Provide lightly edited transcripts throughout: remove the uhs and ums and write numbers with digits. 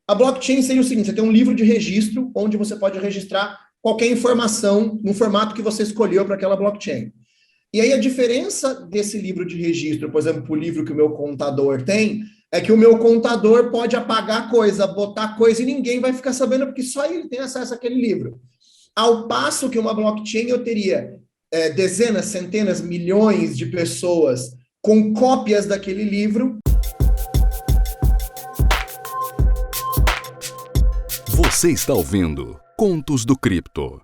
A blockchain seria o seguinte: você tem um livro de registro onde você pode registrar qualquer informação no formato que você escolheu para aquela blockchain. E aí a diferença desse livro de registro, por exemplo, o livro que o meu contador tem, é que o meu contador pode apagar coisa, botar coisa e ninguém vai ficar sabendo porque só ele tem acesso àquele livro. Ao passo que uma blockchain eu teria dezenas, centenas, milhões de pessoas com cópias daquele livro. Você está ouvindo Contos do Cripto.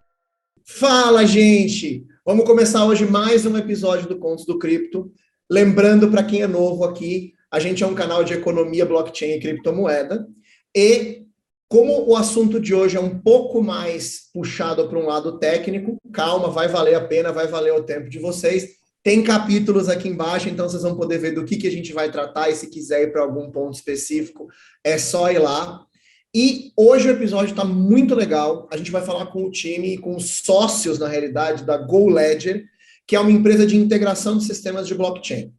Fala, gente! Vamos começar hoje mais um episódio do Contos do Cripto. Lembrando, para quem é novo aqui, a gente é um canal de economia, blockchain e criptomoeda. E como o assunto de hoje é um pouco mais puxado para um lado técnico, calma, vai valer a pena, vai valer o tempo de vocês. Tem capítulos aqui embaixo, então vocês vão poder ver do que a gente vai tratar, e se quiser ir para algum ponto específico, é só ir lá. E hoje o episódio está muito legal. A gente vai falar com o time, com os sócios, na realidade, da GoLedger, que é uma empresa de integração de sistemas de blockchain.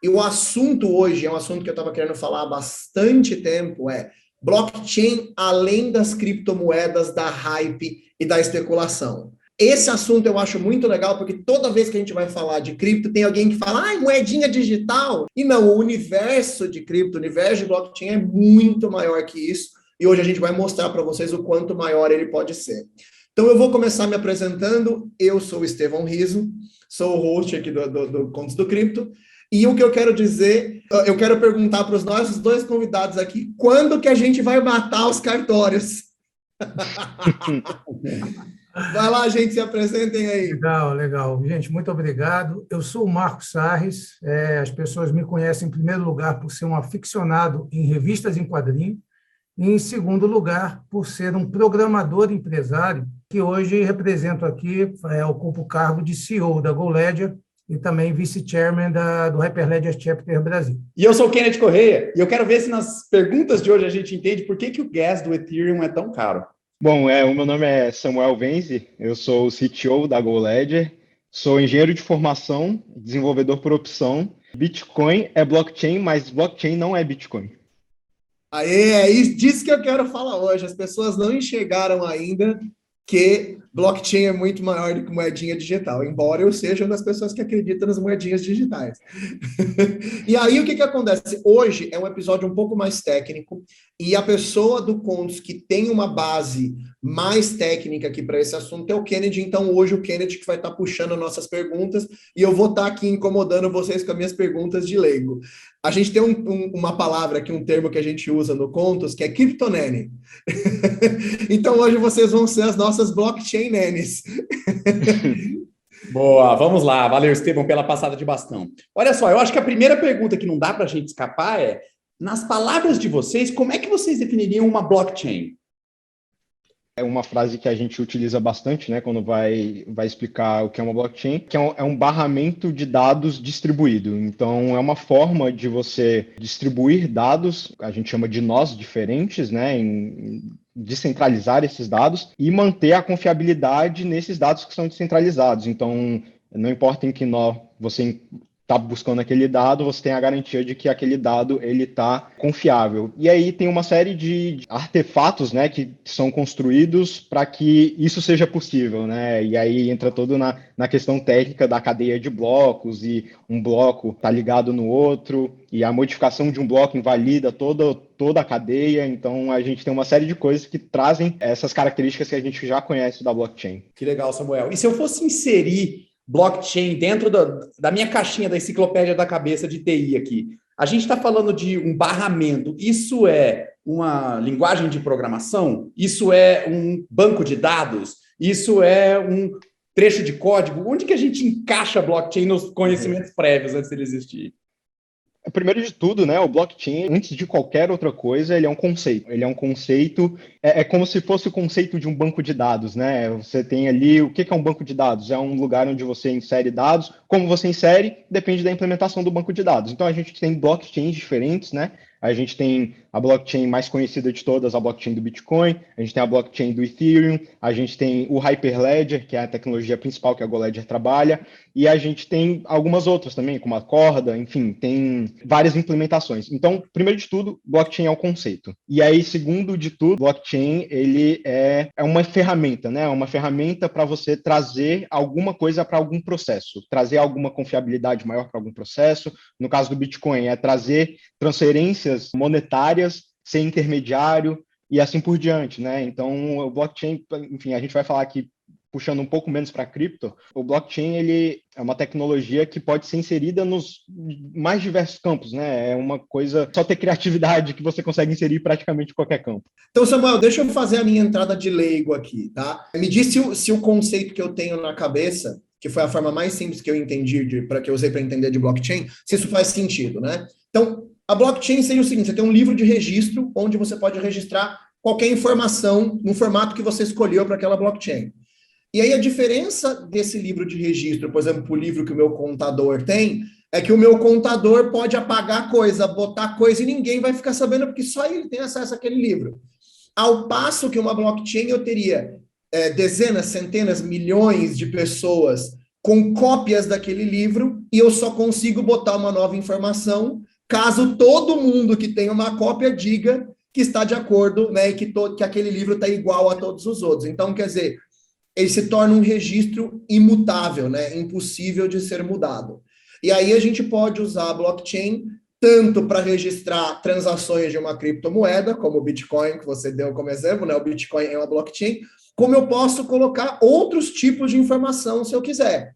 E o assunto hoje é um assunto que eu estava querendo falar há bastante tempo, é blockchain além das criptomoedas, da hype e da especulação. Esse assunto eu acho muito legal, porque toda vez que a gente vai falar de cripto, tem alguém que fala, moedinha digital. E não, o universo de cripto, o universo de blockchain é muito maior que isso. E hoje a gente vai mostrar para vocês o quanto maior ele pode ser. Então eu vou começar me apresentando. Eu sou o Estevão Riso, sou o host aqui do Contos do Cripto. E o que eu quero dizer, eu quero perguntar para os nossos dois convidados aqui, quando que a gente vai matar os cartórios? Vai lá, gente, se apresentem aí. Legal. Gente, muito obrigado. Eu sou o Marcos Sarres. As pessoas me conhecem, em primeiro lugar, por ser um aficionado em revistas em quadrinhos. E, em segundo lugar, por ser um programador empresário, que hoje represento aqui, ocupo o cargo de CEO da GoLedger e também vice-chairman do Hyperledger Chapter Brasil. E eu sou o Kenneth Correia, e eu quero ver se nas perguntas de hoje a gente entende por que o gas do Ethereum é tão caro. Bom, o meu nome é Samuel Venzi, eu sou o CTO da GoLedger, sou engenheiro de formação, desenvolvedor por opção. Bitcoin é blockchain, mas blockchain não é Bitcoin. É isso disso que eu quero falar hoje. As pessoas não enxergaram ainda que blockchain é muito maior do que moedinha digital, embora eu seja uma das pessoas que acreditam nas moedinhas digitais. E aí, o que acontece? Hoje é um episódio um pouco mais técnico, e a pessoa do Contos que tem uma base mais técnica aqui para esse assunto é o Kennedy. Então, hoje o Kennedy que vai estar puxando nossas perguntas, e eu vou estar aqui incomodando vocês com as minhas perguntas de leigo. A gente tem uma palavra aqui, um termo que a gente usa no Contos, que é criptonene. Então, hoje vocês vão ser as nossas blockchain nenes. Boa, vamos lá. Valeu, Estevão, pela passada de bastão. Olha só, eu acho que a primeira pergunta que não dá para a gente escapar é, nas palavras de vocês, como é que vocês definiriam uma blockchain? É uma frase que a gente utiliza bastante, né, quando vai explicar o que é uma blockchain, que é um barramento de dados distribuído. Então, é uma forma de você distribuir dados, a gente chama de nós diferentes, né, em descentralizar esses dados e manter a confiabilidade nesses dados que são descentralizados. Então, não importa em que nó você está buscando aquele dado, você tem a garantia de que aquele dado ele está confiável. E aí tem uma série de artefatos, né, que são construídos para que isso seja possível, né? E aí entra todo na questão técnica da cadeia de blocos, e um bloco está ligado no outro, e a modificação de um bloco invalida toda a cadeia. Então a gente tem uma série de coisas que trazem essas características que a gente já conhece da blockchain. Que legal, Samuel. E se eu fosse inserir blockchain dentro da minha caixinha da enciclopédia da cabeça de TI aqui, a gente está falando de um barramento. Isso é uma linguagem de programação? Isso é um banco de dados? Isso é um trecho de código? Onde que a gente encaixa a blockchain nos conhecimentos prévios antes dele existir? Primeiro de tudo, né, o blockchain, antes de qualquer outra coisa, ele é um conceito. Ele é um conceito, é como se fosse o conceito de um banco de dados, né? Você tem ali, o que é um banco de dados? É um lugar onde você insere dados. Como você insere, depende da implementação do banco de dados. Então, a gente tem blockchains diferentes, né? A gente tem a blockchain mais conhecida de todas, a blockchain do Bitcoin, a gente tem a blockchain do Ethereum, a gente tem o Hyperledger, que é a tecnologia principal que a GoLedger trabalha, e a gente tem algumas outras também, como a Corda, enfim, tem várias implementações. Então, primeiro de tudo, blockchain é um conceito. E aí, segundo de tudo, blockchain, ele é uma ferramenta, né? Uma ferramenta para você trazer alguma coisa para algum processo, trazer alguma confiabilidade maior para algum processo. No caso do Bitcoin, é trazer transferências monetárias sem intermediário e assim por diante, né? Então, o blockchain, enfim, a gente vai falar aqui puxando um pouco menos para cripto. O blockchain, ele é uma tecnologia que pode ser inserida nos mais diversos campos, né? É uma coisa, só ter criatividade que você consegue inserir praticamente em qualquer campo. Então, Samuel, deixa eu fazer a minha entrada de leigo aqui, tá? Me diz se o conceito que eu tenho na cabeça, que foi a forma mais simples que eu entendi, que eu usei para entender de blockchain, se isso faz sentido, né? Então, a blockchain seria o seguinte: você tem um livro de registro onde você pode registrar qualquer informação no formato que você escolheu para aquela blockchain. E aí a diferença desse livro de registro, por exemplo, o livro que o meu contador tem, é que o meu contador pode apagar coisa, botar coisa e ninguém vai ficar sabendo, porque só ele tem acesso àquele livro. Ao passo que uma blockchain eu teria dezenas, centenas, milhões de pessoas com cópias daquele livro e eu só consigo botar uma nova informação caso todo mundo que tem uma cópia diga que está de acordo, né, e que aquele livro está igual a todos os outros. Então, quer dizer, ele se torna um registro imutável, né, impossível de ser mudado. E aí a gente pode usar a blockchain tanto para registrar transações de uma criptomoeda, como o Bitcoin, que você deu como exemplo, né, o Bitcoin é uma blockchain, como eu posso colocar outros tipos de informação se eu quiser.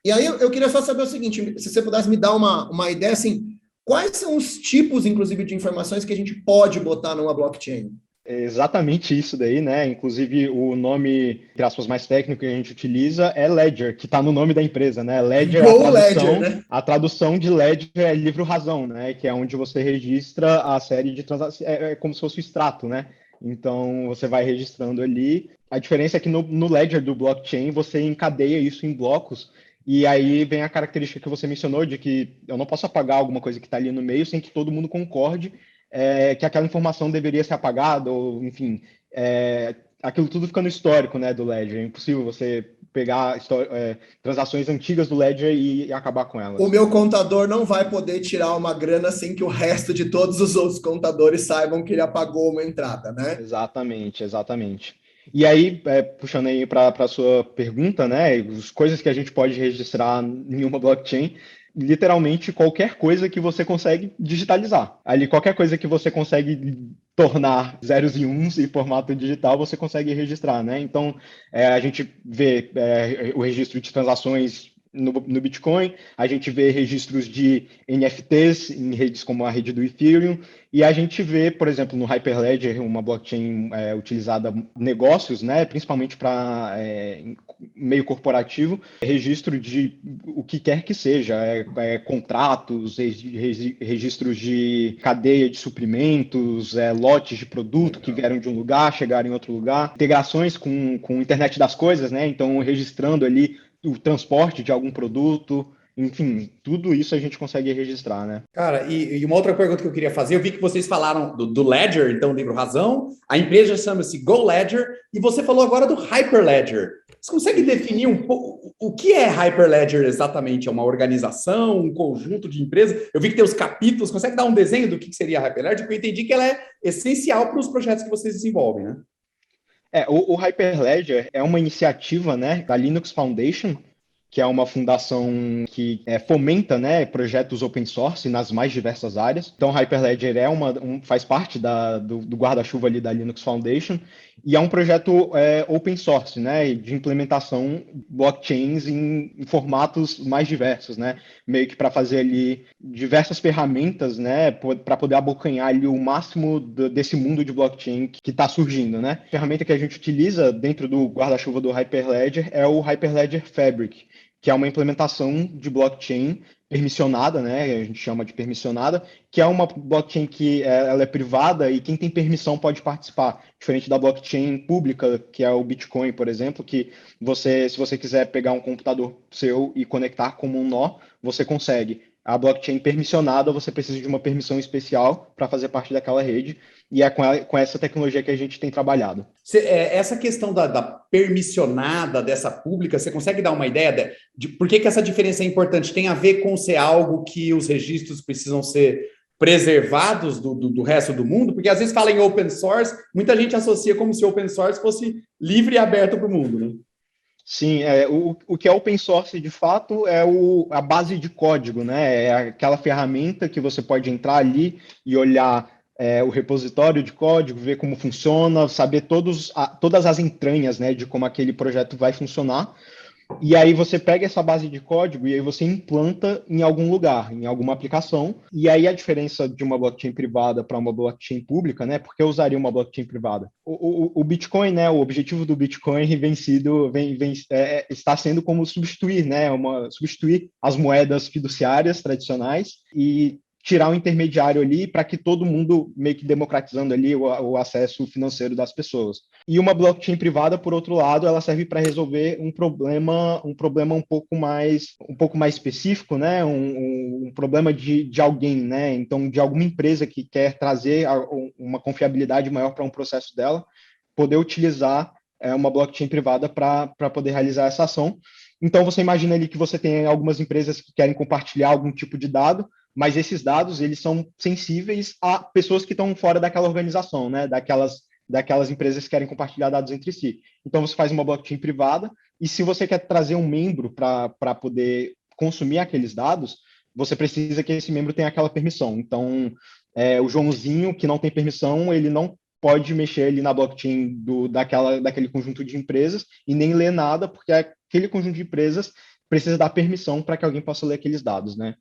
E aí eu queria só saber o seguinte, se você pudesse me dar uma ideia, assim, quais são os tipos, inclusive, de informações que a gente pode botar numa blockchain? É exatamente isso daí, né? Inclusive, o nome, entre aspas, mais técnico que a gente utiliza é Ledger, que está no nome da empresa, né? Ledger, né? A tradução de Ledger é livro-razão, né? Que é onde você registra a série de transações, é como se fosse o extrato, né? Então, você vai registrando ali. A diferença é que no Ledger do blockchain, você encadeia isso em blocos, e aí vem a característica que você mencionou de que eu não posso apagar alguma coisa que está ali no meio sem que todo mundo concorde que aquela informação deveria ser apagada, ou, enfim, aquilo tudo fica no histórico, né, do Ledger. É impossível você pegar transações antigas do Ledger e acabar com elas. O meu contador não vai poder tirar uma grana sem que o resto de todos os outros contadores saibam que ele apagou uma entrada, né? Exatamente, exatamente. E aí, puxando aí para a sua pergunta, né, as coisas que a gente pode registrar em uma blockchain, literalmente qualquer coisa que você consegue digitalizar. Ali, qualquer coisa que você consegue tornar zeros e uns em formato digital, você consegue registrar, né? Então, a gente vê o registro de transações no Bitcoin, a gente vê registros de NFTs em redes como a rede do Ethereum, e a gente vê, por exemplo, no Hyperledger, uma blockchain utilizada em negócios, né, principalmente para meio corporativo, registro de o que quer que seja, contratos, registros de cadeia de suprimentos, lotes de produto que vieram de um lugar, chegaram em outro lugar, integrações com internet das coisas, né, então registrando ali o transporte de algum produto, enfim, tudo isso a gente consegue registrar, né? Cara, e uma outra pergunta que eu queria fazer, eu vi que vocês falaram do Ledger, então, livro razão, a empresa chama-se GoLedger, e você falou agora do Hyperledger. Você consegue definir um pouco o que é Hyperledger exatamente? É uma organização, um conjunto de empresas? Eu vi que tem os capítulos, consegue dar um desenho do que seria a Hyperledger? Porque eu entendi que ela é essencial para os projetos que vocês desenvolvem, né? O Hyperledger é uma iniciativa, né, da Linux Foundation, que é uma fundação que fomenta, né, projetos open source nas mais diversas áreas. Então, o Hyperledger faz parte do guarda-chuva ali da Linux Foundation, e é um projeto open source, né, de implementação blockchains em formatos mais diversos, né, meio que para fazer ali diversas ferramentas, né, para poder abocanhar ali o máximo desse mundo de blockchain que está surgindo, né. A ferramenta que a gente utiliza dentro do guarda-chuva do Hyperledger é o Hyperledger Fabric, que é uma implementação de blockchain permissionada, né? A gente chama de permissionada, que é uma blockchain que ela é privada e quem tem permissão pode participar, diferente da blockchain pública, que é o Bitcoin, por exemplo, que se você quiser pegar um computador seu e conectar como um nó, você consegue. a blockchain permissionada, você precisa de uma permissão especial para fazer parte daquela rede, e é com essa tecnologia que a gente tem trabalhado. Essa questão da permissionada, dessa pública, você consegue dar uma ideia de por que essa diferença é importante? Tem a ver com ser algo que os registros precisam ser preservados do resto do mundo? Porque às vezes fala em open source, muita gente associa como se open source fosse livre e aberto para o mundo, né? Sim, o que é open source, de fato, é a base de código, né? É aquela ferramenta que você pode entrar ali e olhar o repositório de código, ver como funciona, saber todas as entranhas, né, de como aquele projeto vai funcionar. E aí você pega essa base de código e aí você implanta em algum lugar, em alguma aplicação. E aí a diferença de uma blockchain privada para uma blockchain pública, né? Porque eu usaria uma blockchain privada. O Bitcoin, né? O objetivo do Bitcoin está sendo como substituir, né? Substituir as moedas fiduciárias tradicionais e tirar o intermediário ali para que todo mundo meio que democratizando ali o acesso financeiro das pessoas. E uma blockchain privada, por outro lado, ela serve para resolver um problema um pouco mais específico, né? Um problema de alguém, né? Então, de alguma empresa que quer trazer uma confiabilidade maior para um processo dela, poder utilizar uma blockchain privada para poder realizar essa ação. Então, você imagina ali que você tem algumas empresas que querem compartilhar algum tipo de dado, mas esses dados, eles são sensíveis a pessoas que estão fora daquela organização, né? Daquelas empresas que querem compartilhar dados entre si. Então, você faz uma blockchain privada, e se você quer trazer um membro para poder consumir aqueles dados, você precisa que esse membro tenha aquela permissão. Então, o Joãozinho, que não tem permissão, ele não pode mexer ali na blockchain daquele conjunto de empresas e nem ler nada, porque aquele conjunto de empresas precisa dar permissão para que alguém possa ler aqueles dados, né?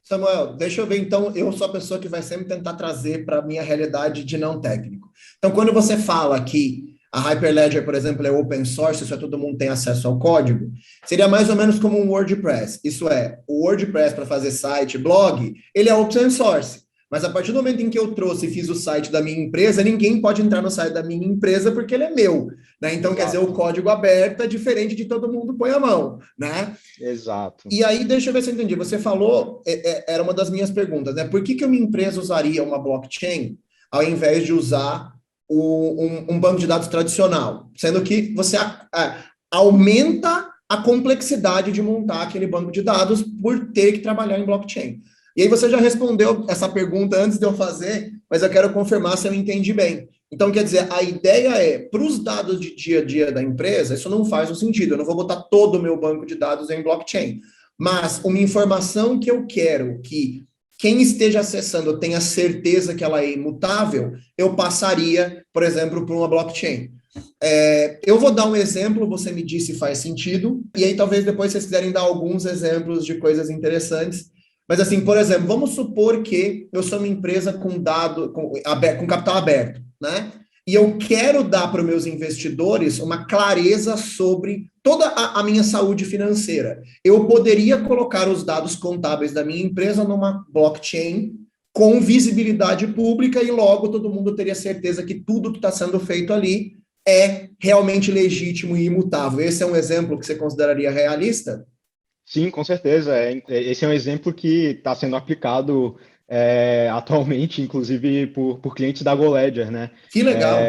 Samuel, deixa eu ver, então, eu sou a pessoa que vai sempre tentar trazer para a minha realidade de não técnico. Então, quando você fala que a Hyperledger, por exemplo, é open source, isso é todo mundo tem acesso ao código, seria mais ou menos como um WordPress. Isso é, o WordPress para fazer site, blog, ele é open source. Mas a partir do momento em que eu trouxe e fiz o site da minha empresa, ninguém pode entrar no site da minha empresa porque ele é meu, né? Então, quer dizer, o código aberto é diferente de todo mundo põe a mão, né? Exato. E aí, deixa eu ver se eu entendi. Você falou, era uma das minhas perguntas, né? Por que uma empresa usaria uma blockchain ao invés de usar um banco de dados tradicional? Sendo que você aumenta a complexidade de montar aquele banco de dados por ter que trabalhar em blockchain. E aí você já respondeu essa pergunta antes de eu fazer, mas eu quero confirmar se eu entendi bem. Então, quer dizer, a ideia é, para os dados de dia a dia da empresa, isso não faz um sentido, eu não vou botar todo o meu banco de dados em blockchain, mas uma informação que eu quero que quem esteja acessando tenha certeza que ela é imutável, eu passaria, por exemplo, para uma blockchain. Eu vou dar um exemplo, você me diz se faz sentido, e aí talvez depois vocês quiserem dar alguns exemplos de coisas interessantes. Mas assim, por exemplo, vamos supor que eu sou uma empresa com capital aberto, né? E eu quero dar para os meus investidores uma clareza sobre toda a minha saúde financeira. Eu poderia colocar os dados contábeis da minha empresa numa blockchain com visibilidade pública e logo todo mundo teria certeza que tudo que está sendo feito ali é realmente legítimo e imutável. Esse é um exemplo que você consideraria realista? Sim, com certeza. Esse é um exemplo que está sendo aplicado atualmente, inclusive por clientes da GoLedger, né? Que legal!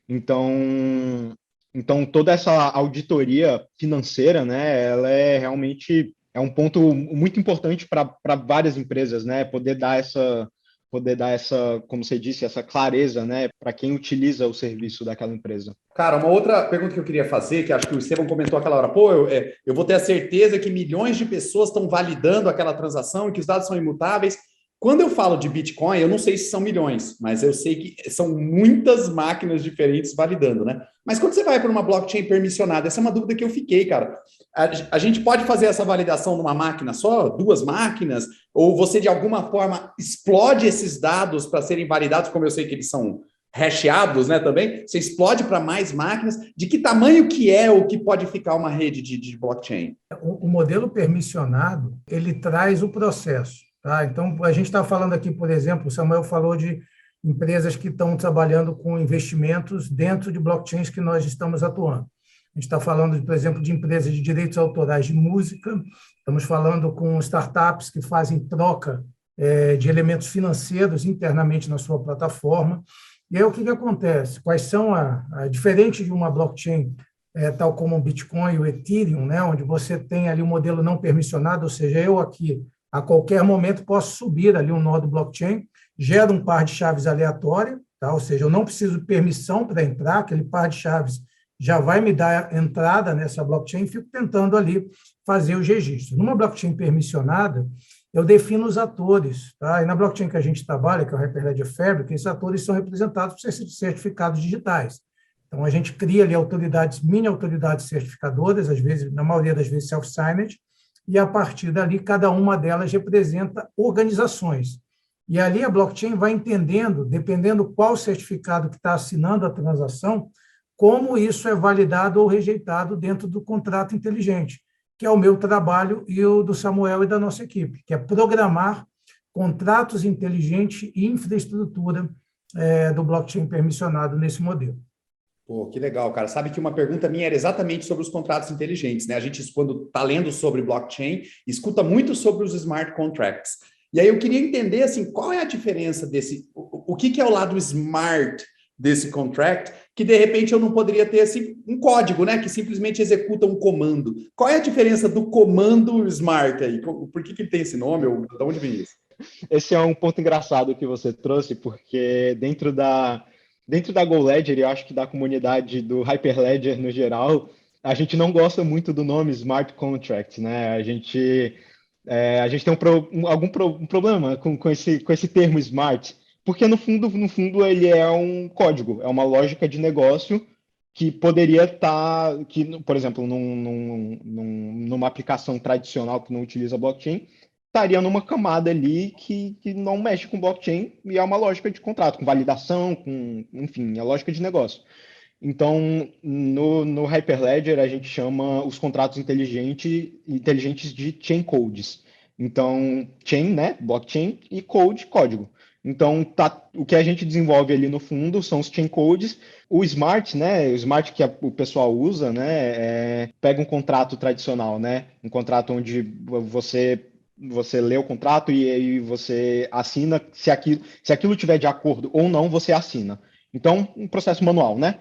Então, toda essa auditoria financeira, né? Ela realmente um ponto muito importante para várias empresas, né? Poder dar essa, como você disse, essa clareza, né? Para quem utiliza o serviço daquela empresa. Cara, uma outra pergunta que eu queria fazer, que acho que o Estevão comentou aquela hora, eu vou ter a certeza que milhões de pessoas estão validando aquela transação e que os dados são imutáveis. Quando eu falo de Bitcoin, eu não sei se são milhões, mas eu sei que são muitas máquinas diferentes validando, né? Mas quando você vai para uma blockchain permissionada, essa é uma dúvida que eu fiquei, cara. A gente pode fazer essa validação numa máquina só, 2 máquinas, ou você de alguma forma explode esses dados para serem validados, como eu sei que eles são hasheados, né, também, você explode para mais máquinas. De que tamanho que é o que pode ficar uma rede de blockchain? O modelo permissionado, ele traz o processo, tá? Então, a gente está falando aqui, por exemplo, o Samuel falou de empresas que estão trabalhando com investimentos dentro de blockchains que nós estamos atuando. A gente está falando, por exemplo, de empresas de direitos autorais de música, estamos falando com startups que fazem troca de elementos financeiros internamente na sua plataforma. E aí o que acontece? Quais são, diferente de uma blockchain, tal como o Bitcoin e o Ethereum, né, onde você tem ali um modelo não permissionado, ou seja, eu aqui, a qualquer momento, posso subir ali um nó do blockchain, gera um par de chaves aleatória, tá? Ou seja, eu não preciso de permissão para entrar, aquele par de chaves já vai me dar entrada nessa blockchain e fico tentando ali fazer os registros. Numa blockchain permissionada, eu defino os atores, tá? E na blockchain que a gente trabalha, que é o Hyperledger Fabric, esses atores são representados por certificados digitais. Então, a gente cria ali autoridades, mini-autoridades certificadoras, às vezes, na maioria das vezes, self-signed, e a partir dali, cada uma delas representa organizações. E ali a blockchain vai entendendo, dependendo qual certificado que está assinando a transação, como isso é validado ou rejeitado dentro do contrato inteligente, que é o meu trabalho e o do Samuel e da nossa equipe, que é programar contratos inteligentes e infraestrutura do blockchain permissionado nesse modelo. Pô, que legal, cara. Sabe que uma pergunta minha era exatamente sobre os contratos inteligentes, né? A gente, quando está lendo sobre blockchain, escuta muito sobre os smart contracts. E aí eu queria entender, assim, qual é a diferença desse... O que é o lado smart desse contract, que de repente eu não poderia ter assim, um código, né, que simplesmente executa um comando. Qual é a diferença do comando smart aí? Por que ele tem esse nome? Ou de onde vem isso? Esse é um ponto engraçado que você trouxe, porque dentro da GoLedger, eu acho que da comunidade do Hyperledger no geral, a gente não gosta muito do nome Smart Contract, né? A gente tem um problema com esse termo Smart, porque no fundo ele é um código, é uma lógica de negócio que poderia estar, por exemplo, numa aplicação tradicional que não utiliza blockchain, estaria numa camada ali que não mexe com blockchain e é uma lógica de contrato, com validação, enfim, a lógica de negócio. Então, no Hyperledger, a gente chama os contratos inteligentes de chain codes. Então, chain, né, blockchain, e code, código. Então, o que a gente desenvolve ali no fundo são os chain codes. O Smart, né, o Smart que o pessoal usa, né, pega um contrato tradicional, né, um contrato onde você lê o contrato e aí você assina, se aquilo tiver de acordo ou não, você assina. Então, um processo manual, né?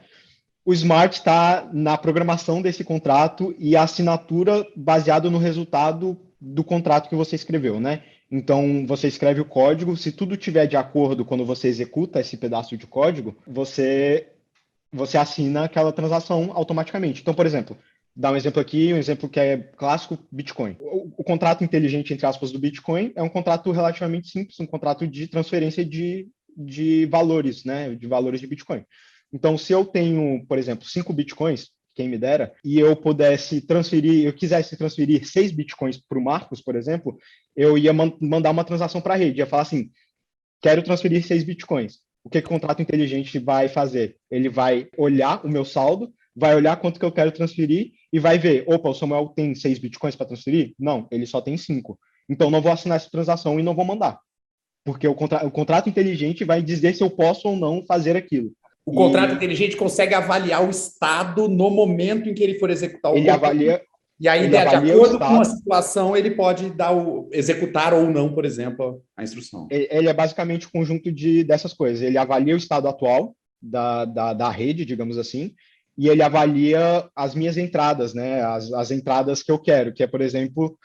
O Smart está na programação desse contrato e a assinatura baseada no resultado do contrato que você escreveu, né? Então, você escreve o código, se tudo tiver de acordo quando você executa esse pedaço de código, você assina aquela transação automaticamente. Então, por exemplo, dar um exemplo aqui, um exemplo que é clássico, Bitcoin. O contrato inteligente, entre aspas, do Bitcoin é um contrato relativamente simples, um contrato de transferência de valores, né? De valores de Bitcoin. Então, se eu tenho, por exemplo, 5 Bitcoins, quem me dera, e eu quisesse transferir 6 Bitcoins para o Marcos, por exemplo, eu ia mandar uma transação para a rede, ia falar assim, quero transferir 6 Bitcoins. O que o contrato inteligente vai fazer? Ele vai olhar o meu saldo, vai olhar quanto que eu quero transferir e vai ver, opa, o Samuel tem 6 Bitcoins para transferir? Não, ele só tem 5. Então, não vou assinar essa transação e não vou mandar. Porque o contrato inteligente vai dizer se eu posso ou não fazer aquilo. O contrato inteligente consegue avaliar o estado no momento em que ele for executar o Ele avalia. E aí, de acordo com a situação, ele pode executar ou não, por exemplo, a instrução. Ele é basicamente um conjunto dessas coisas. Ele avalia o estado atual da rede, digamos assim, e ele avalia as minhas entradas, né? As entradas que eu quero, que é, por exemplo,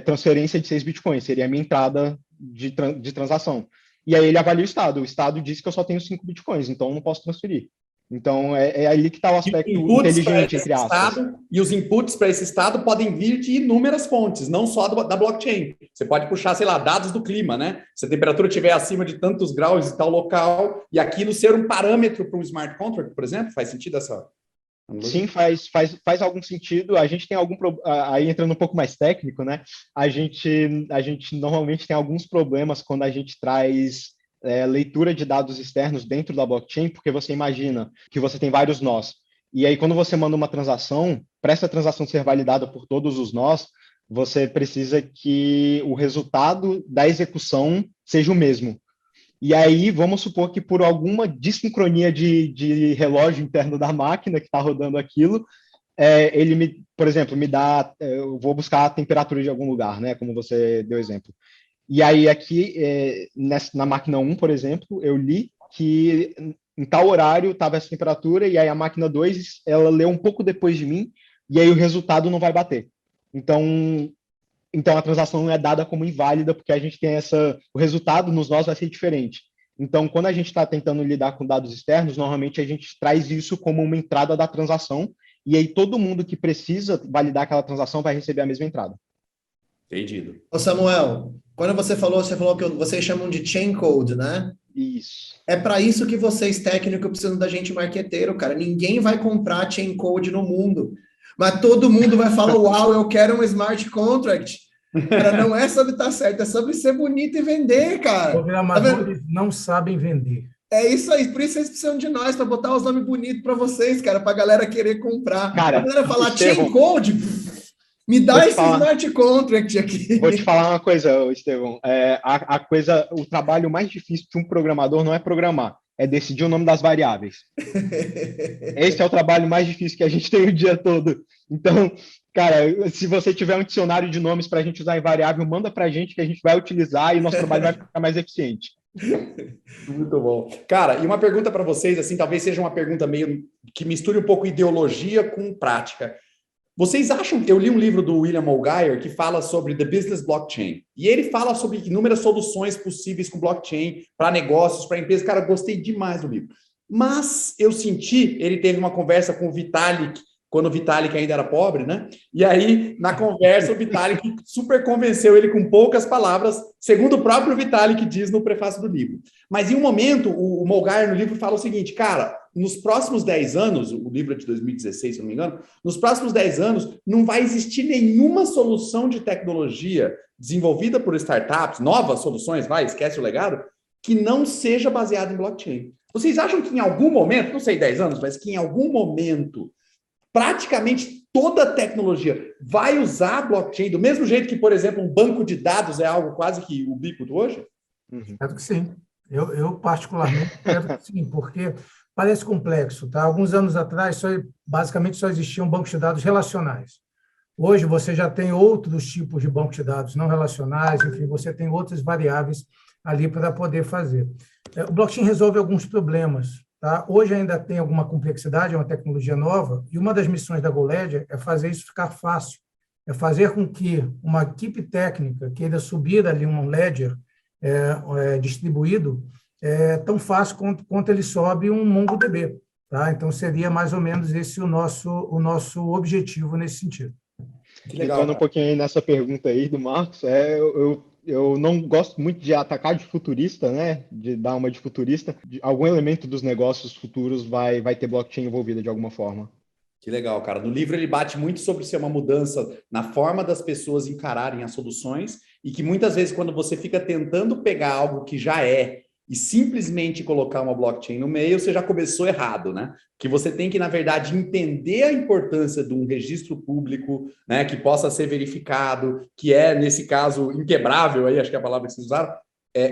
transferência de 6 Bitcoins, seria a minha entrada de transação. E aí ele avalia o estado. O estado diz que eu só tenho 5 Bitcoins, então eu não posso transferir. Então, é ali que está o aspecto inteligente, entre aspas. E os inputs para esse estado podem vir de inúmeras fontes, não só da blockchain. Você pode puxar, sei lá, dados do clima, né? Se a temperatura estiver acima de tantos graus em tal local, e aquilo ser um parâmetro para um smart contract, por exemplo, faz sentido essa... Sim, faz algum sentido. A gente tem aí entrando um pouco mais técnico, né? A gente normalmente tem alguns problemas quando a gente traz leitura de dados externos dentro da blockchain, porque você imagina que você tem vários nós. E aí, quando você manda uma transação, para essa transação ser validada por todos os nós, você precisa que o resultado da execução seja o mesmo. E aí, vamos supor que por alguma desincronia de relógio interno da máquina que está rodando aquilo, por exemplo, me dá, eu vou buscar a temperatura de algum lugar, né? Como você deu exemplo. E aí aqui, na máquina 1, por exemplo, eu li que em tal horário estava essa temperatura, e aí a máquina 2, ela leu um pouco depois de mim, e aí o resultado não vai bater. Então a transação não é dada como inválida, porque a gente tem o resultado nos nós vai ser diferente. Então, quando a gente está tentando lidar com dados externos, normalmente a gente traz isso como uma entrada da transação, e aí todo mundo que precisa validar aquela transação vai receber a mesma entrada. Entendido. Ô Samuel, quando você falou que vocês chamam de chain code, né? Isso. É para isso que vocês, técnicos, precisam da gente marqueteiro, cara. Ninguém vai comprar chain code no mundo. Mas todo mundo vai falar, uau, eu quero um smart contract. Cara, não é sobre estar certo, é sobre ser bonito e vender, cara. Programadores não sabem vender. É isso aí, por isso vocês precisam de nós, para botar os nomes bonitos para vocês, cara, para a galera querer comprar. Cara, a galera falar Estevão, chain code, me dá esse smart contract aqui. Vou te falar uma coisa, Estevão. O trabalho mais difícil de um programador não é programar, é decidir o nome das variáveis. Esse é o trabalho mais difícil que a gente tem o dia todo. Então, cara, se você tiver um dicionário de nomes para a gente usar em variável, manda para a gente que a gente vai utilizar e nosso trabalho vai ficar mais eficiente. Muito bom. Cara, e uma pergunta para vocês, assim, talvez seja uma pergunta meio que misture um pouco ideologia com prática. Vocês acham que eu li um livro do William Mulgire que fala sobre the business blockchain, e ele fala sobre inúmeras soluções possíveis com blockchain para negócios, para empresas. Cara, gostei demais do livro. Mas eu senti, ele teve uma conversa com o Vitalik, quando o Vitalik ainda era pobre, né? E aí, na conversa, o Vitalik super convenceu ele com poucas palavras, segundo o próprio Vitalik diz no prefácio do livro. Mas em um momento, o Mulgire no livro fala o seguinte, cara, nos próximos 10 anos, o livro é de 2016, se não me engano, nos próximos 10 anos não vai existir nenhuma solução de tecnologia desenvolvida por startups, novas soluções, esquece o legado, que não seja baseada em blockchain. Vocês acham que em algum momento, não sei 10 anos, mas que em algum momento praticamente toda a tecnologia vai usar blockchain, do mesmo jeito que, por exemplo, um banco de dados é algo quase que ubíquo hoje? Espero que sim. Eu particularmente, espero que sim, porque parece complexo. Tá? Alguns anos atrás, basicamente só existiam bancos de dados relacionais. Hoje, você já tem outros tipos de bancos de dados não relacionais, enfim, você tem outras variáveis ali para poder fazer. O blockchain resolve alguns problemas. Tá? Hoje ainda tem alguma complexidade, é uma tecnologia nova, e uma das missões da GoLedger é fazer isso ficar fácil, é fazer com que uma equipe técnica queira subir ali um ledger distribuído tão fácil quanto ele sobe um MongoDB. Tá? Então, seria mais ou menos esse o nosso objetivo nesse sentido. Que legal. Ficando um pouquinho aí nessa pergunta aí do Marcos, eu não gosto muito de atacar de futurista, né? De dar uma de futurista. Algum elemento dos negócios futuros vai ter blockchain envolvida de alguma forma. Que legal, cara. No livro ele bate muito sobre ser uma mudança na forma das pessoas encararem as soluções e que muitas vezes quando você fica tentando pegar algo que já é e simplesmente colocar uma blockchain no meio, você já começou errado, né? Que você tem que, na verdade, entender a importância de um registro público, né, que possa ser verificado, que é, nesse caso, inquebrável, aí acho que é a palavra que vocês usaram,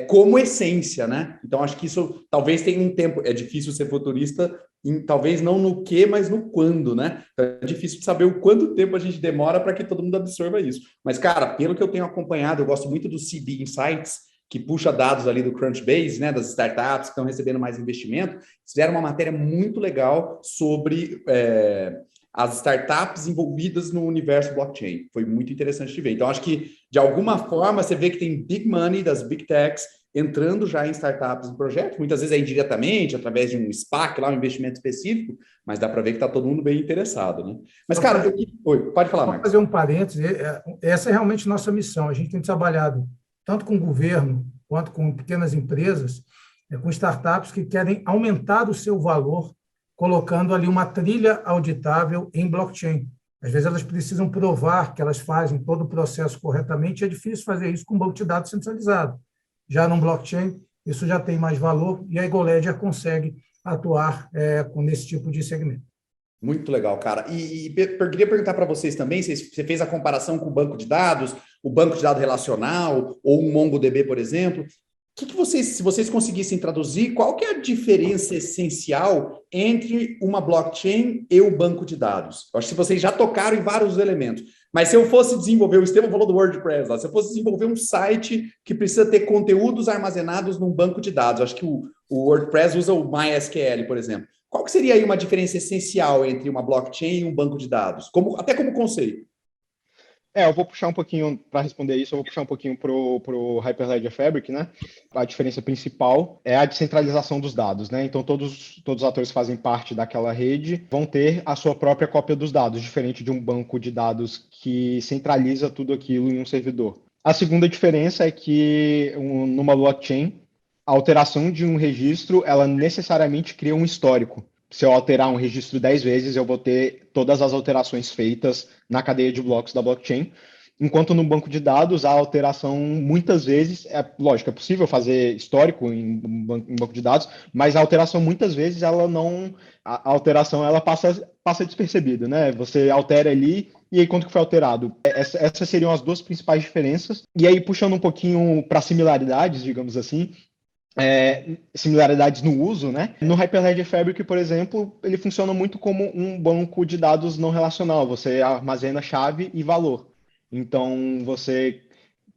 como essência, né? Então, acho que isso talvez tenha um tempo, é difícil ser futurista, talvez não no que, mas no quando, né? Então, é difícil de saber o quanto tempo a gente demora para que todo mundo absorva isso. Mas, cara, pelo que eu tenho acompanhado, eu gosto muito do CD Insights, que puxa dados ali do Crunchbase, né, das startups que estão recebendo mais investimento. Fizeram uma matéria muito legal sobre as startups envolvidas no universo blockchain. Foi muito interessante de ver. Então, acho que, de alguma forma, você vê que tem big money das big techs entrando já em startups em projetos. Muitas vezes é indiretamente, através de um SPAC, lá, um investimento específico, mas dá para ver que está todo mundo bem interessado, né? Mas, cara, pode falar, Marcos. Vou fazer um parênteses. Essa é realmente nossa missão. A gente tem trabalhado tanto com o governo quanto com pequenas empresas, com startups que querem aumentar o seu valor, colocando ali uma trilha auditável em blockchain. Às vezes elas precisam provar que elas fazem todo o processo corretamente, é difícil fazer isso com um banco de dados centralizado. Já no blockchain, isso já tem mais valor e a GoLedger consegue atuar nesse tipo de segmento. Muito legal, cara. E eu queria perguntar para vocês também, você fez a comparação com o banco de dados relacional, ou um MongoDB, por exemplo. que vocês, se vocês conseguissem traduzir, qual que é a diferença essencial entre uma blockchain e o banco de dados? Eu acho que vocês já tocaram em vários elementos, mas se eu fosse desenvolver, o Estevam falou do WordPress lá, se eu fosse desenvolver um site que precisa ter conteúdos armazenados num banco de dados, eu acho que o WordPress usa o MySQL, por exemplo. Qual que seria aí uma diferença essencial entre uma blockchain e um banco de dados? Até como conceito. Eu vou puxar um pouquinho, para responder isso, eu vou puxar um pouquinho para o Hyperledger Fabric, né? A diferença principal é a descentralização dos dados, né? Então, todos os atores que fazem parte daquela rede vão ter a sua própria cópia dos dados, diferente de um banco de dados que centraliza tudo aquilo em um servidor. A segunda diferença é que, numa blockchain, a alteração de um registro, ela necessariamente cria um histórico. Se eu alterar um registro 10 vezes, eu vou ter todas as alterações feitas na cadeia de blocos da blockchain. Enquanto no banco de dados, a alteração muitas vezes, lógico, é possível fazer histórico em banco de dados, mas a alteração muitas vezes, a alteração ela passa despercebida, né? Você altera ali e aí quanto que foi alterado? Essas seriam as duas principais diferenças. E aí, puxando um pouquinho para similaridades, digamos assim, similaridades no uso, né? No Hyperledger Fabric, por exemplo, ele funciona muito como um banco de dados não relacional. Você armazena chave e valor. Então, você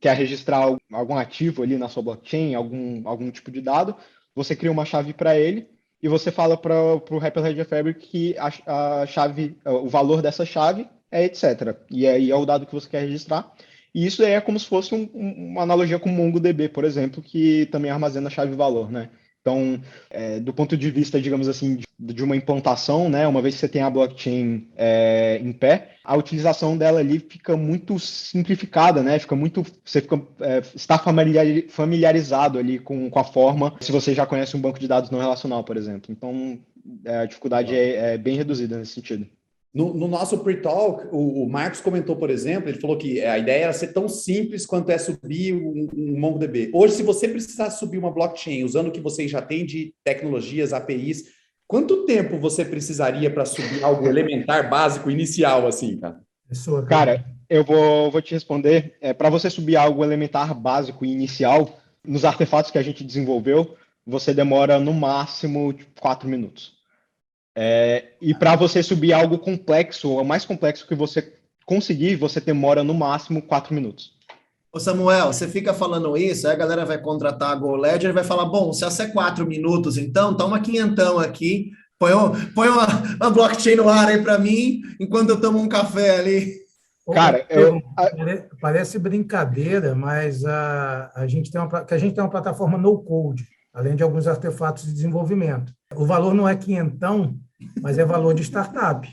quer registrar algum ativo ali na sua blockchain, algum tipo de dado, você cria uma chave para ele e você fala para o Hyperledger Fabric que a chave, o valor dessa chave é etc. E aí é o dado que você quer registrar. E isso é como se fosse uma analogia com o MongoDB, por exemplo, que também armazena chave e valor, né? Então, do ponto de vista, digamos assim, de uma implantação, né? Uma vez que você tem a blockchain em pé, a utilização dela ali fica muito simplificada, né? Você está familiarizado ali com a forma, se você já conhece um banco de dados não relacional, por exemplo. Então, a dificuldade é bem reduzida nesse sentido. No nosso pre-talk, o Marcos comentou, por exemplo, ele falou que a ideia era ser tão simples quanto é subir um MongoDB. Hoje, se você precisar subir uma blockchain usando o que vocês já têm de tecnologias, APIs, quanto tempo você precisaria para subir algo elementar, básico, inicial, assim, cara? Cara, eu vou te responder. Para você subir algo elementar, básico e inicial, nos artefatos que a gente desenvolveu, você demora no máximo 4 minutos. E para você subir algo complexo, ou mais complexo que você conseguir, você demora no máximo 4 minutos. Ô Samuel, você fica falando isso, aí a galera vai contratar a GoLedger e vai falar, bom, se essa é 4 minutos, então, toma quinhentão aqui, põe uma blockchain no ar aí para mim, enquanto eu tomo um café ali. Cara, parece brincadeira, mas a gente tem uma plataforma no-code, além de alguns artefatos de desenvolvimento. O valor não é quinhentão, mas é valor de startup.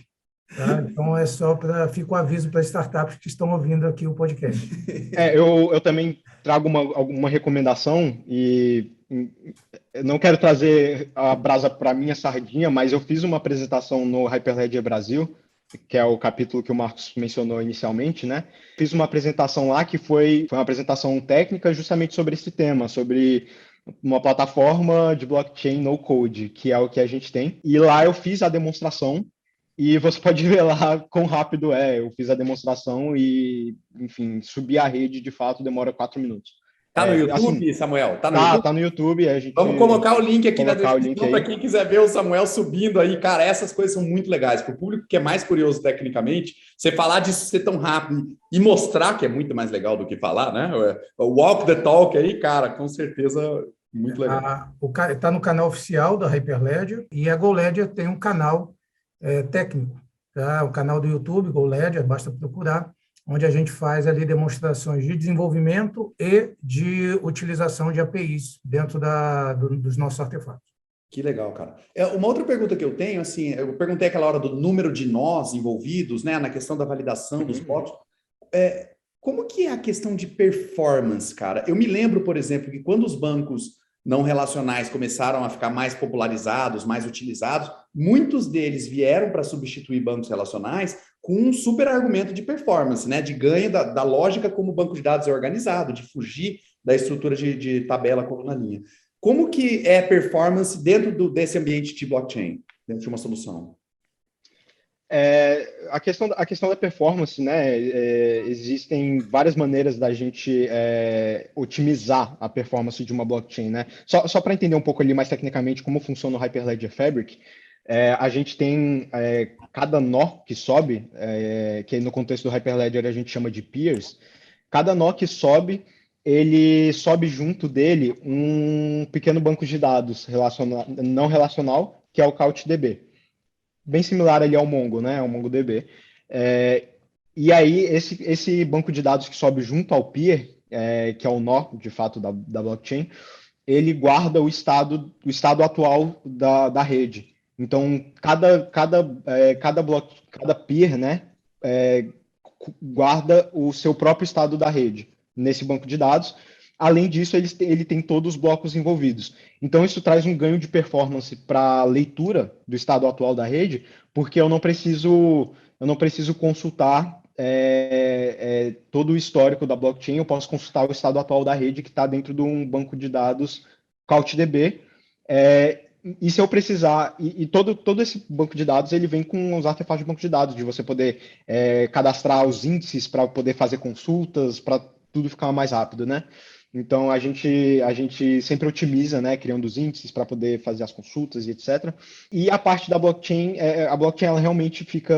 Tá? Então, é só fica o aviso para startups que estão ouvindo aqui o podcast. Eu também trago alguma recomendação e não quero trazer a brasa para minha sardinha, mas eu fiz uma apresentação no Hyperledger Brasil, que é o capítulo que o Marcos mencionou inicialmente, né? Fiz uma apresentação lá que foi uma apresentação técnica justamente sobre esse tema, sobre uma plataforma de blockchain no code, que é o que a gente tem. E lá eu fiz a demonstração e você pode ver lá quão rápido é. Eu fiz a demonstração e, enfim, subir a rede, de fato, demora 4 minutos. Tá no YouTube, assim, Samuel? Tá no YouTube? Tá no YouTube. Vamos colocar o link aqui na descrição para quem quiser ver o Samuel subindo aí. Cara, essas coisas são muito legais. Para o público que é mais curioso tecnicamente, você falar disso ser tão rápido e mostrar que é muito mais legal do que falar, né? O walk the talk aí, cara, com certeza muito legal. Está no canal oficial da Hyperledger e a GoLedger tem um canal técnico, tá? O canal do YouTube, GoLedger, basta procurar, onde a gente faz ali demonstrações de desenvolvimento e de utilização de APIs dentro dos nossos artefatos. Que legal, cara. Uma outra pergunta que eu tenho, assim, eu perguntei aquela hora do número de nós envolvidos, né, na questão da validação dos blocos. Como que é a questão de performance, cara? Eu me lembro, por exemplo, que quando os bancos não relacionais começaram a ficar mais popularizados, mais utilizados, muitos deles vieram para substituir bancos relacionais com um super argumento de performance, né? De ganho da lógica como o banco de dados é organizado, de fugir da estrutura de tabela coluna-linha. Como que é performance dentro desse ambiente de blockchain, dentro de uma solução? A questão da performance, né? Existem várias maneiras da gente otimizar a performance de uma blockchain, né? Só para entender um pouco ali mais tecnicamente como funciona o Hyperledger Fabric, a gente tem cada nó que sobe, que no contexto do Hyperledger a gente chama de peers, cada nó que sobe, ele sobe junto dele um pequeno banco de dados não relacional, que é o CouchDB. Bem similar ali ao Mongo, né? Ao MongoDB. E aí, esse banco de dados que sobe junto ao peer, que é o nó, de fato, da blockchain, ele guarda o estado atual da rede. Então, cada peer, né, guarda o seu próprio estado da rede nesse banco de dados. Além disso, ele tem todos os blocos envolvidos. Então, isso traz um ganho de performance para a leitura do estado atual da rede, porque eu não preciso consultar todo o histórico da blockchain, eu posso consultar o estado atual da rede que está dentro de um banco de dados CouchDB. E se eu precisar, todo esse banco de dados, ele vem com os artefatos de banco de dados, de você poder cadastrar os índices para poder fazer consultas, para tudo ficar mais rápido, né? Então, a gente sempre otimiza, né, criando os índices para poder fazer as consultas e etc. E a parte da blockchain, ela realmente fica,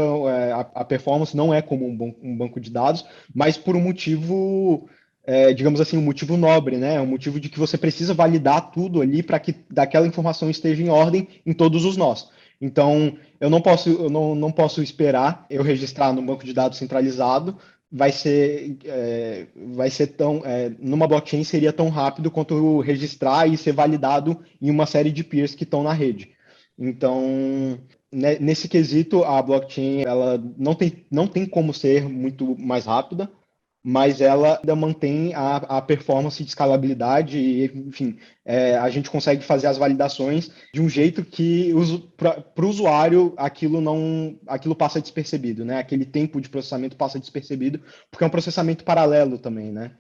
a performance não é como um banco de dados, mas por um motivo, digamos assim, um motivo nobre, né? Um motivo de que você precisa validar tudo ali para que daquela informação esteja em ordem em todos os nós. Então, eu não posso esperar eu registrar no banco de dados centralizado, vai ser tão, numa blockchain seria tão rápido quanto registrar e ser validado em uma série de peers que estão na rede. Então, nesse quesito, a blockchain ela não tem como ser muito mais rápida, mas ela ainda mantém a performance de escalabilidade e, enfim, a gente consegue fazer as validações de um jeito que para o usuário aquilo passa despercebido, né? Aquele tempo de processamento passa despercebido, porque é um processamento paralelo também, né?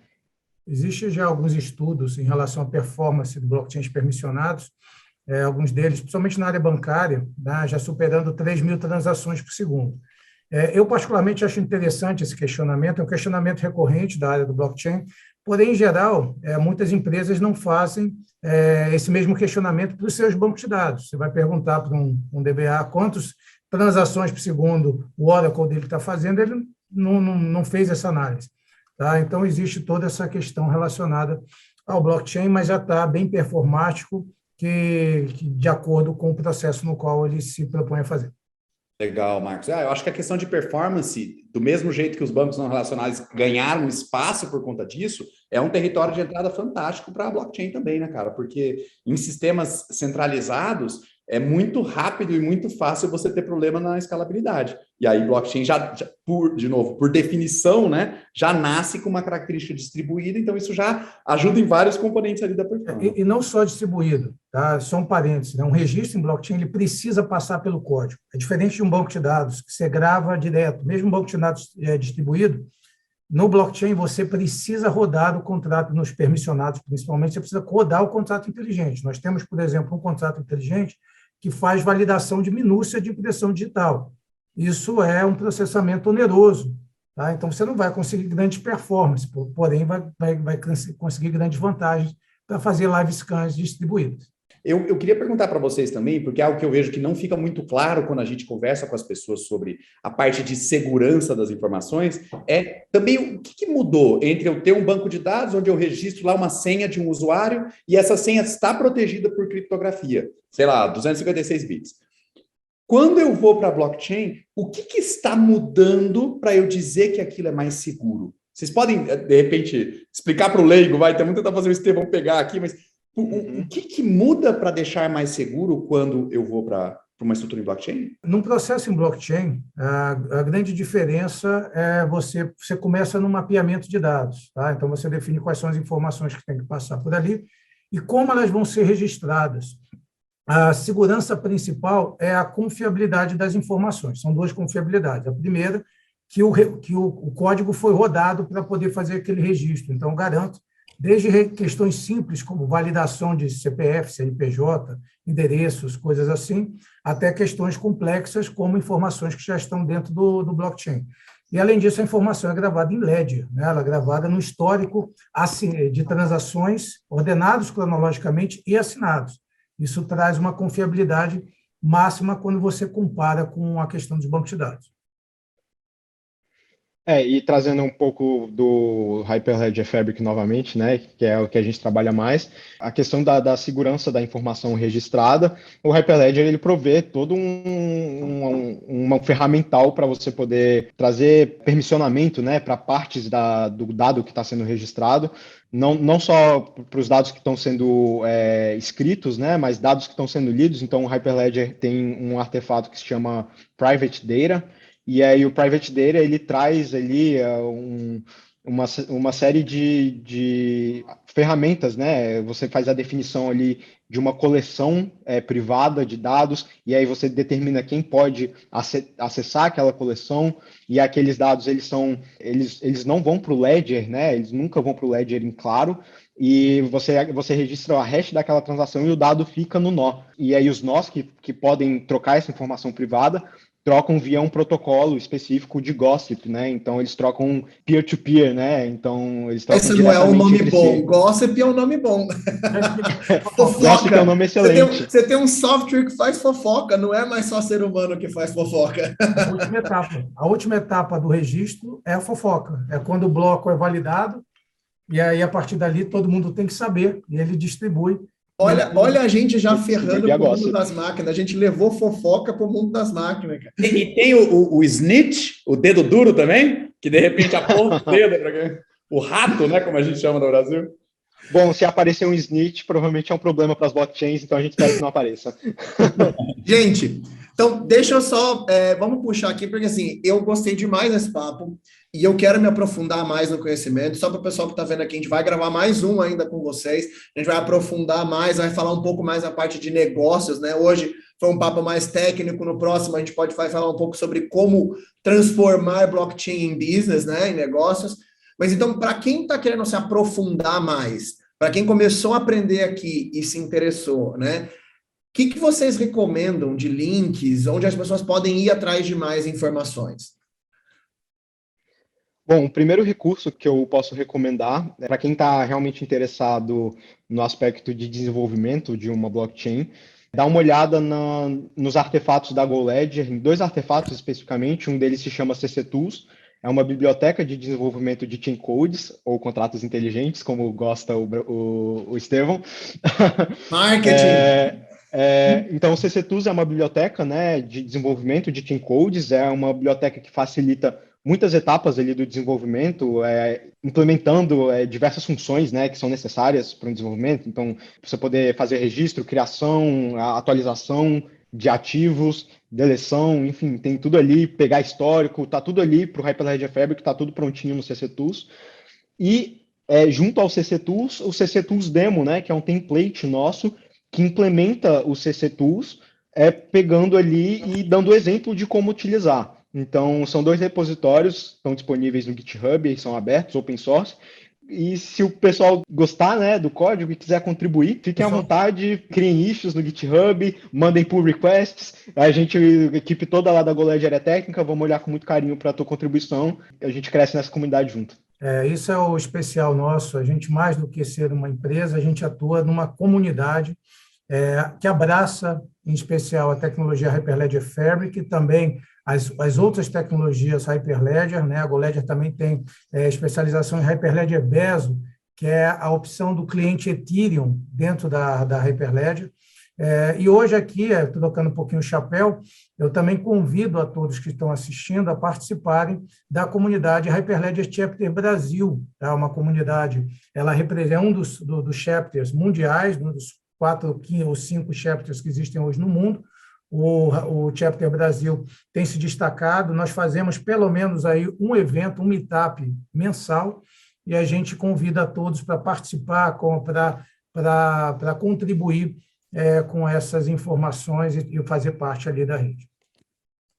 Existem já alguns estudos em relação à performance de blockchains permissionados, alguns deles, principalmente na área bancária, né, já superando 3.000 transações por segundo. Eu, particularmente, acho interessante esse questionamento, é um questionamento recorrente da área do blockchain, porém, em geral, muitas empresas não fazem esse mesmo questionamento para os seus bancos de dados. Você vai perguntar para um DBA quantas transações por segundo o Oracle dele está fazendo, ele não fez essa análise. Tá? Então, existe toda essa questão relacionada ao blockchain, mas já está bem performático, que de acordo com o processo no qual ele se propõe a fazer. Legal, Marcos. Eu acho que a questão de performance, do mesmo jeito que os bancos não relacionais ganharam espaço por conta disso, é um território de entrada fantástico para a blockchain também, né, cara? Porque em sistemas centralizados é muito rápido e muito fácil você ter problema na escalabilidade. E aí, blockchain por definição, né, já nasce com uma característica distribuída, então isso já ajuda em vários componentes ali da performance. E não só distribuído, tá? Só um parênteses, né? Um registro em blockchain ele precisa passar pelo código. É diferente de um banco de dados, que você grava direto. Mesmo um banco de dados distribuído, no blockchain você precisa rodar o contrato nos permissionados, principalmente, você precisa rodar o contrato inteligente. Nós temos, por exemplo, um contrato inteligente que faz validação de minúcia de impressão digital. Isso é um processamento oneroso, tá? Então, você não vai conseguir grandes performances, porém, vai conseguir grandes vantagens para fazer live scans distribuídas. Eu queria perguntar para vocês também, porque é algo que eu vejo que não fica muito claro quando a gente conversa com as pessoas sobre a parte de segurança das informações, é também o que mudou entre eu ter um banco de dados onde eu registro lá uma senha de um usuário e essa senha está protegida por criptografia, sei lá, 256 bits. Quando eu vou para a blockchain, o que está mudando para eu dizer que aquilo é mais seguro? Vocês podem, de repente, explicar para o leigo, vai, vamos tentar fazer o Estevão pegar aqui, mas o que muda para deixar mais seguro quando eu vou para uma estrutura em blockchain? Num processo em blockchain, a grande diferença é você começa no mapeamento de dados, tá? Então, você define quais são as informações que tem que passar por ali e como elas vão ser registradas. A segurança principal é a confiabilidade das informações. São duas confiabilidades. A primeira, que o código foi rodado para poder fazer aquele registro. Então, eu garanto desde questões simples, como validação de CPF, CNPJ, endereços, coisas assim, até questões complexas, como informações que já estão dentro do blockchain. E, além disso, a informação é gravada em Ledger, né? Ela é gravada no histórico de transações ordenados cronologicamente e assinados. Isso traz uma confiabilidade máxima quando você compara com a questão dos bancos de dados. E trazendo um pouco do Hyperledger Fabric novamente, né, que é o que a gente trabalha mais, a questão da segurança da informação registrada, o Hyperledger ele provê todo uma ferramental para você poder trazer permissionamento, né, para partes do dado que está sendo registrado, não só para os dados que estão sendo escritos, né, mas dados que estão sendo lidos. Então, o Hyperledger tem um artefato que se chama Private Data. E aí o Private Data, ele traz ali uma série de ferramentas, né? Você faz a definição ali de uma coleção privada de dados, e aí você determina quem pode acessar aquela coleção, e aqueles dados, eles não vão para o Ledger, né? Eles nunca vão para o Ledger em claro, e você registra a hash daquela transação e o dado fica no nó. E aí os nós que podem trocar essa informação privada trocam via um protocolo específico de gossip, né? Então eles trocam peer-to-peer, né? Então eles trocam Esse não é um nome bom. Si. Gossip é um nome bom. Gossip é um nome excelente. Você tem um software que faz fofoca, não é mais só ser humano que faz fofoca. A última etapa do registro é a fofoca. É quando o bloco é validado, e aí, a partir dali, todo mundo tem que saber, e ele distribui. Olha a gente já ferrando com o mundo das máquinas. A gente levou fofoca para o mundo das máquinas, cara. E tem o snitch, o dedo duro também, que de repente aponta o dedo para o rato, né, como a gente chama no Brasil. Bom, se aparecer um snitch, provavelmente é um problema para as blockchains, então a gente espera que não apareça. Gente, então deixa eu só, vamos puxar aqui, porque assim, eu gostei demais desse papo, e eu quero me aprofundar mais no conhecimento. Só para o pessoal que está vendo aqui, a gente vai gravar mais um ainda com vocês, a gente vai aprofundar mais, vai falar um pouco mais a parte de negócios, né? Hoje foi um papo mais técnico, no próximo a gente vai falar um pouco sobre como transformar blockchain em business, né, em negócios. Mas então, para quem está querendo se aprofundar mais, para quem começou a aprender aqui e se interessou, né, o que vocês recomendam de links, onde as pessoas podem ir atrás de mais informações? Bom, o primeiro recurso que eu posso recomendar, para quem está realmente interessado no aspecto de desenvolvimento de uma blockchain, dá uma olhada nos artefatos da GoLedger, em 2 artefatos especificamente. Um deles se chama CC Tools, é uma biblioteca de desenvolvimento de chain codes, ou contratos inteligentes, como gosta o Estevão. Marketing! Então, o CC Tools é uma biblioteca, né, de desenvolvimento de chain codes, é uma biblioteca que facilita muitas etapas ali do desenvolvimento, implementando diversas funções, né, que são necessárias para o desenvolvimento. Então, você poder fazer registro, criação, atualização de ativos, deleção, enfim, tem tudo ali, pegar histórico, tá tudo ali para o Hyperledger Fabric, tá tudo prontinho no CC Tools. E junto ao CC Tools, o CC Tools Demo, né, que é um template nosso que implementa o CC Tools, pegando ali e dando exemplo de como utilizar. Então, são 2 repositórios, estão disponíveis no GitHub, são abertos, open source. E se o pessoal gostar, né, do código e quiser contribuir, fiquem à vontade, criem issues no GitHub, mandem pull requests. A equipe toda lá da GoLedger é técnica, vamos olhar com muito carinho para a tua contribuição. A gente cresce nessa comunidade junto. Isso é o especial nosso. A gente, mais do que ser uma empresa, a gente atua numa comunidade que abraça, em especial, a tecnologia Hyperledger Fabric e também as outras tecnologias Hyperledger, né? A GoLedger também tem especialização em Hyperledger Bezo, que é a opção do cliente Ethereum dentro da Hyperledger. E hoje aqui, trocando um pouquinho o chapéu, eu também convido a todos que estão assistindo a participarem da comunidade Hyperledger Chapter Brasil. É uma comunidade, ela representa um dos chapters mundiais, um dos 4 ou 5 chapters que existem hoje no mundo. O Chapter Brasil tem se destacado, nós fazemos pelo menos aí um evento, um meetup mensal, e a gente convida a todos para participar, para contribuir com essas informações e fazer parte ali da rede.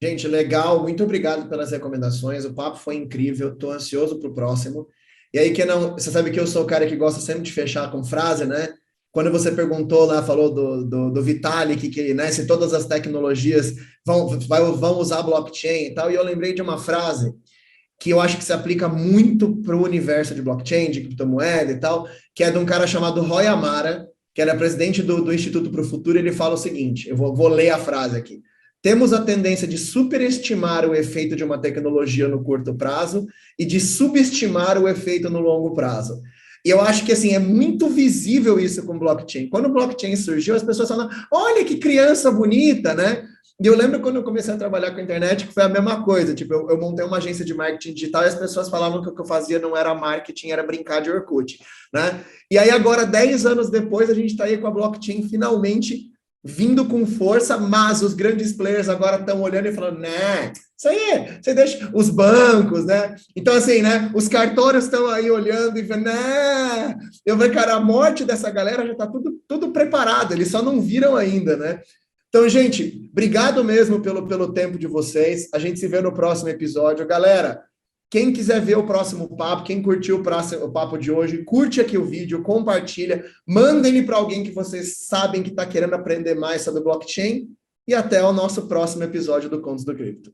Gente, legal, muito obrigado pelas recomendações, o papo foi incrível, estou ansioso para o próximo. E aí, você sabe que eu sou o cara que gosta sempre de fechar com frase, né? Quando você perguntou lá, falou do Vitalik, que né, se todas as tecnologias vão usar blockchain e tal, e eu lembrei de uma frase que eu acho que se aplica muito para o universo de blockchain, de criptomoeda e tal, que é de um cara chamado Roy Amara, que era presidente do Instituto para o Futuro. Ele fala o seguinte, eu vou ler a frase aqui: temos a tendência de superestimar o efeito de uma tecnologia no curto prazo e de subestimar o efeito no longo prazo. E eu acho que, assim, é muito visível isso com blockchain. Quando o blockchain surgiu, as pessoas falaram, olha que criança bonita, né? E eu lembro quando eu comecei a trabalhar com a internet, que foi a mesma coisa. Tipo, eu montei uma agência de marketing digital e as pessoas falavam que o que eu fazia não era marketing, era brincar de Orkut, né? E aí agora, 10 anos depois, a gente está aí com a blockchain finalmente vindo com força, mas os grandes players agora estão olhando e falando, né, isso aí, você deixa os bancos, né? Então, assim, né, os cartórios estão aí olhando e vendo, né, eu falei, cara, a morte dessa galera já está tudo preparado, eles só não viram ainda, né? Então, gente, obrigado mesmo pelo tempo de vocês. A gente se vê no próximo episódio. Galera, quem quiser ver o próximo papo, quem curtiu o papo de hoje, curte aqui o vídeo, compartilha, mandem ele para alguém que vocês sabem que está querendo aprender mais sobre blockchain. E até o nosso próximo episódio do Contos do Cripto.